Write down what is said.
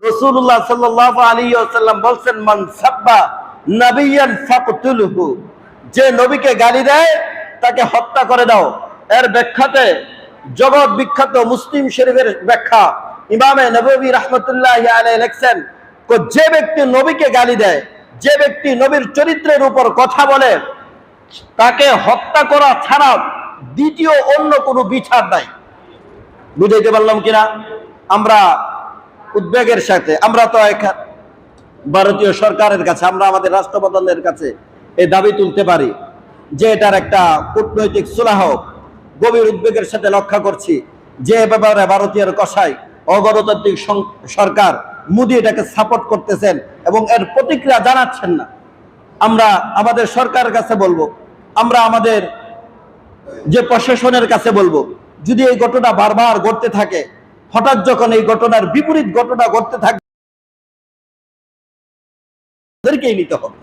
রাসূলুল্লাহ সাল্লাল্লাহু আলাইহি ওয়াসাল্লাম বলছেন, মান সাব্বা নাবিয়ান ফাকতুলহু, যে নবীকে গালি দেয় তাকে হত্যা করে দাও। এর ব্যাখ্যাতে জগৎ বিখ্যাত মুসলিম শরীফের ব্যাখ্যা ইমামে নববী রাহমাতুল্লাহি আলাইহি লিখছেন, যে ব্যক্তি নবীকে গালি দেয়, যে ব্যক্তি নবীর চরিত্রের উপর কথা বলে, তাকে হত্যা করা ছাড়া দ্বিতীয় অন্য কোনো বিচার নাই। বুঝাইতে পারলাম কিনা? আমরা উদ্বেগের সাথে আমরা তো ভারতীয় সরকারের কাছে, আমরা আমাদের রাষ্ট্রপ্রধানের কাছে এই দাবি তুলতে পারি যে এটার একটা কূটনৈতিক সুরাহ গভীর উদ্বেগের সাথে লক্ষ্য করছি যে ব্যাপারে ভারতীয় কসাই অগণতান্ত্রিক সরকার মোদি এটাকে সাপোর্ট করতেছেন এবং এর প্রতিক্রিয়া জানাচ্ছেন না। আমরা আমাদের সরকারের কাছে বলবো, আমরা আমাদের যে প্রশাসনের কাছে বলবো, যদি এই ঘটনা বারবার ঘটতে থাকে, হঠাৎ যখন এই ঘটনার বিপরীত ঘটনা ঘটতে থাকে, ওদেরকেই নিতে হবে।